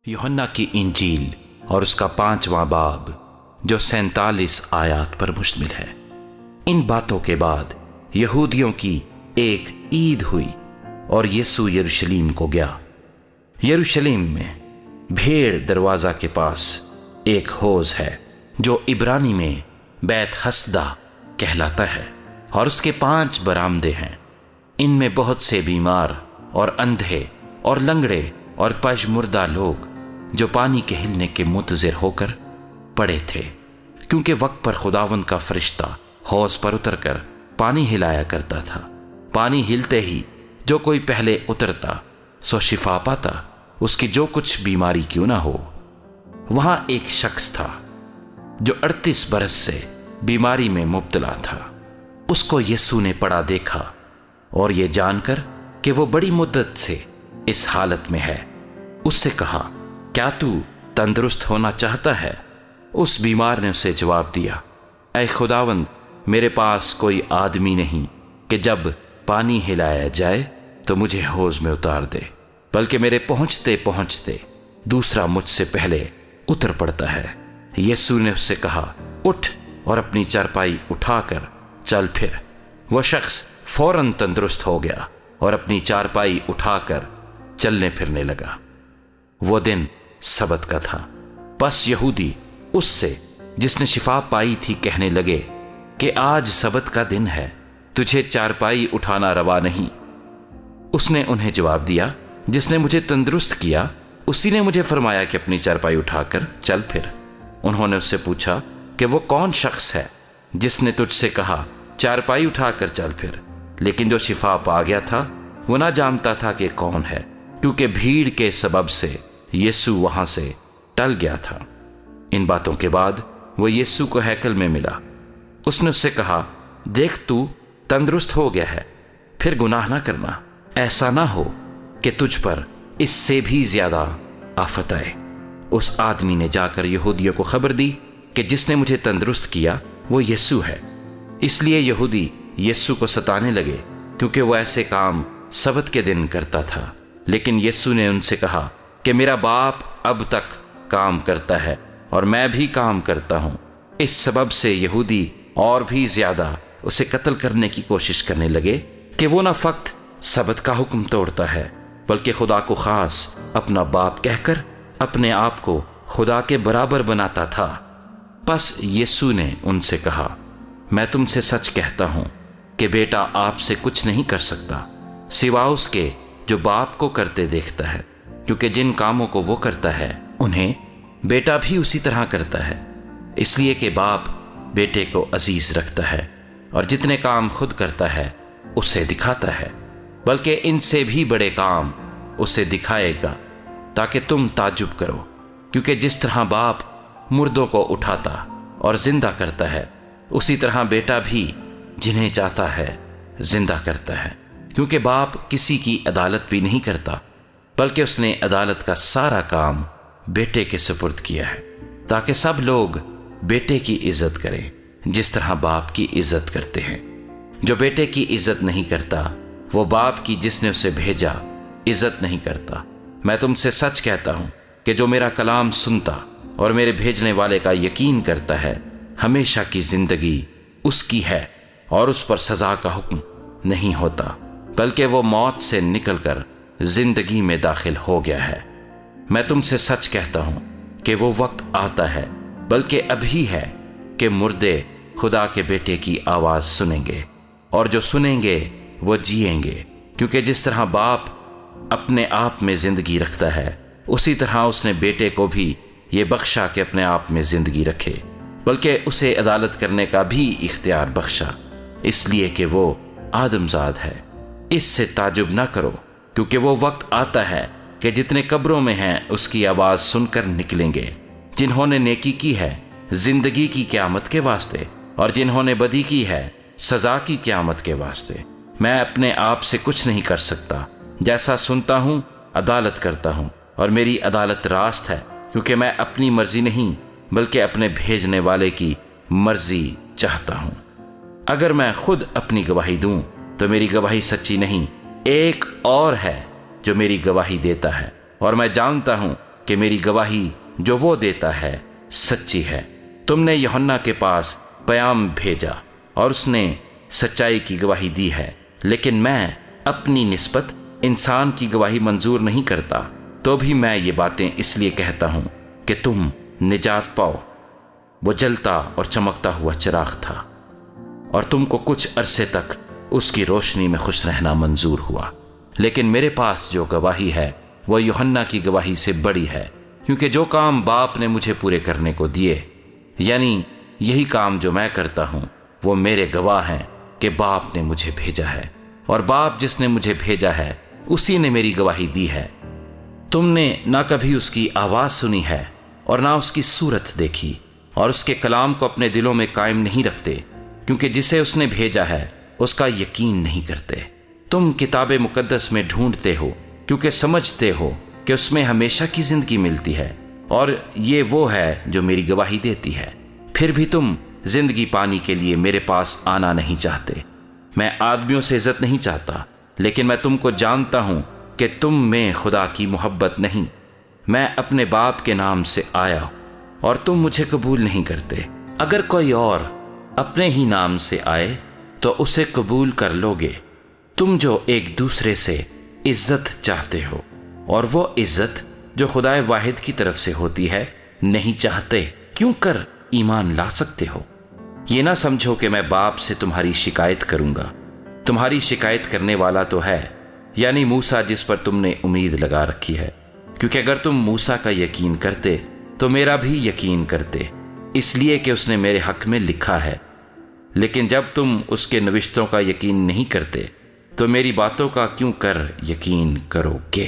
यूहन्ना की इंजील और उसका 5वां बाब जो 47 आयात पर मुश्तमिल है। इन बातों के बाद यहूदियों की एक ईद हुई और यीशु यरूशलेम को गया। यरूशलेम में भेड़ दरवाज़ा के पास एक हौज है जो इब्रानी में बैत हसदा कहलाता है और उसके 5 बरामदे हैं। इनमें बहुत से बीमार और अंधे और लंगड़े और पजमुर्दा लोग जो पानी के हिलने के मुंतज़िर होकर पड़े थे, क्योंकि वक्त पर खुदावंद का फरिश्ता हौज पर उतरकर पानी हिलाया करता था। पानी हिलते ही जो कोई पहले उतरता सो शिफा पाता, उसकी जो कुछ बीमारी क्यों ना हो। वहां एक शख्स था जो 38 बरस से बीमारी में मुब्तला था। उसको यीशु ने पड़ा देखा और ये जानकर कि वो बड़ी मुद्दत से इस हालत में है, उससे कहा, क्या तू तंदुरुस्त होना चाहता है? उस बीमार ने उसे जवाब दिया, ऐ खुदावंद, मेरे पास कोई आदमी नहीं कि जब पानी हिलाया जाए तो मुझे हौज में उतार दे, बल्कि मेरे पहुंचते पहुंचते दूसरा मुझसे पहले उतर पड़ता है। यीशु ने उससे कहा, उठ और अपनी चारपाई उठाकर चल फिर। वह शख्स फौरन तंदुरुस्त हो गया और अपनी चारपाई उठाकर चलने फिरने लगा। वो दिन सबत का था। बस यहूदी उससे जिसने शिफा पाई थी कहने लगे कि आज सबत का दिन है, तुझे चारपाई उठाना रवा नहीं। उसने उन्हें जवाब दिया, जिसने मुझे तंदुरुस्त किया उसी ने मुझे फरमाया कि अपनी चारपाई उठाकर चल फिर। उन्होंने उससे पूछा कि वो कौन शख्स है जिसने तुझसे कहा चारपाई उठाकर चल फिर। लेकिन जो शिफा पा गया था वो ना जानता था कि कौन है, क्योंकि भीड़ के सबब से यीशु वहां से टल गया था। इन बातों के बाद वो यीशु को हैकल में मिला। उसने उससे कहा, देख तू तंदुरुस्त हो गया है, फिर गुनाह ना करना, ऐसा ना हो कि तुझ पर इससे भी ज्यादा आफत आए। उस आदमी ने जाकर यहूदियों को खबर दी कि जिसने मुझे तंदुरुस्त किया वो यीशु है। इसलिए यहूदी यीशु को सताने लगे, क्योंकि वो ऐसे काम सबत के दिन करता था। लेकिन यीशु ने उनसे कहा कि मेरा बाप अब तक काम करता है और मैं भी काम करता हूं। इस सबब से यहूदी और भी ज्यादा उसे कत्ल करने की कोशिश करने लगे कि वो न फक्त सबत का हुक्म तोड़ता है, बल्कि खुदा को खास अपना बाप कहकर अपने आप को खुदा के बराबर बनाता था। बस यीशु ने उनसे कहा, मैं तुमसे सच कहता हूं कि बेटा आपसे कुछ नहीं कर सकता सिवा उसके जो बाप को करते देखता है, क्योंकि जिन कामों को वो करता है उन्हें बेटा भी उसी तरह करता है। इसलिए कि बाप बेटे को अजीज रखता है और जितने काम खुद करता है उसे दिखाता है, बल्कि इनसे भी बड़े काम उसे दिखाएगा, ताकि तुम ताज्जुब करो। क्योंकि जिस तरह बाप मुर्दों को उठाता और जिंदा करता है, उसी तरह बेटा भी जिन्हें चाहता है जिंदा करता है। क्योंकि बाप किसी की अदालत भी नहीं करता, बल्कि उसने अदालत का सारा काम बेटे के सुपुर्द किया है, ताकि सब लोग बेटे की इज्जत करें जिस तरह बाप की इज्जत करते हैं। जो बेटे की इज्जत नहीं करता वो बाप की जिसने उसे भेजा इज्जत नहीं करता। मैं तुमसे सच कहता हूं कि जो मेरा कलाम सुनता और मेरे भेजने वाले का यकीन करता है, हमेशा की जिंदगी उसकी है और उस पर सजा का हुक्म नहीं होता, बल्कि वो मौत से निकलकर जिंदगी में दाखिल हो गया है। मैं तुमसे सच कहता हूं कि वो वक्त आता है, बल्कि अभी है, कि मुर्दे खुदा के बेटे की आवाज सुनेंगे और जो सुनेंगे वो जिएंगे। क्योंकि जिस तरह बाप अपने आप में जिंदगी रखता है, उसी तरह उसने बेटे को भी ये बख्शा कि अपने आप में जिंदगी रखे, बल्कि उसे अदालत करने का भी इख्तियार बख्शा, इसलिए कि वो आदमजाद है। इससे ताजुब ना करो, क्योंकि वो वक्त आता है कि जितने कब्रों में हैं उसकी आवाज सुनकर निकलेंगे। जिन्होंने नेकी की है जिंदगी की क़यामत के वास्ते, और जिन्होंने बदी की है सजा की क़यामत के वास्ते। मैं अपने आप से कुछ नहीं कर सकता, जैसा सुनता हूं अदालत करता हूं, और मेरी अदालत रास्त है, क्योंकि मैं अपनी मर्जी नहीं बल्कि अपने भेजने वाले की मर्जी चाहता हूं। अगर मैं खुद अपनी गवाही दूं तो मेरी गवाही सच्ची नहीं, एक और है जो मेरी गवाही देता है, और मैं जानता हूं کہ میری گواہی جو وہ دیتا ہے سچی ہے۔ تم نے یوحنا کے پاس پیام بھیجا اور اس نے سچائی کی گواہی دی ہے، لیکن میں اپنی نسبت انسان کی گواہی منظور نہیں کرتا، تو بھی میں یہ باتیں اس لیے کہتا ہوں کہ تم نجات پاؤ۔ وہ جلتا اور چمکتا ہوا چراغ تھا اور تم کو کچھ عرصے تک اس کی روشنی میں خوش رہنا منظور ہوا، لیکن میرے پاس جو گواہی ہے وہ یوحنا کی گواہی سے بڑی ہے، کیونکہ جو کام باپ نے مجھے پورے کرنے کو دیے، یعنی یہی کام جو میں کرتا ہوں، وہ میرے گواہ ہیں کہ باپ نے مجھے بھیجا ہے، اور باپ جس نے مجھے بھیجا ہے اسی نے میری گواہی دی ہے۔ تم نے نہ کبھی اس کی آواز سنی ہے اور نہ اس کی صورت دیکھی، اور اس کے کلام کو اپنے دلوں میں قائم نہیں رکھتے، کیونکہ جسے اس نے بھیجا ہے اس کا یقین نہیں کرتے۔ تم کتاب مقدس میں ڈھونڈتے ہو کیونکہ سمجھتے ہو کہ اس میں ہمیشہ کی زندگی ملتی ہے، اور یہ وہ ہے جو میری گواہی دیتی ہے۔ پھر بھی تم زندگی پانے کے لیے میرے پاس آنا نہیں چاہتے۔ میں آدمیوں سے عزت نہیں چاہتا، لیکن میں تم کو جانتا ہوں کہ تم میں خدا کی محبت نہیں۔ میں اپنے باپ کے نام سے آیا ہوں اور تم مجھے قبول نہیں کرتے۔ اگر کوئی اور اپنے ہی نام سے آئے تو اسے قبول کر لوگے۔ تم جو ایک دوسرے سے عزت چاہتے ہو اور وہ عزت جو خدا واحد کی طرف سے ہوتی ہے نہیں چاہتے، کیوں کر ایمان لا سکتے ہو؟ یہ نہ سمجھو کہ میں باپ سے تمہاری شکایت کروں گا۔ تمہاری شکایت کرنے والا تو ہے، یعنی موسیٰ جس پر تم نے امید لگا رکھی ہے، کیونکہ اگر تم موسیٰ کا یقین کرتے تو میرا بھی یقین کرتے، اس لیے کہ اس نے میرے حق میں لکھا ہے۔ لیکن جب تم اس کے نوشتوں کا یقین نہیں کرتے تو میری باتوں کا کیوں کر یقین کرو گے؟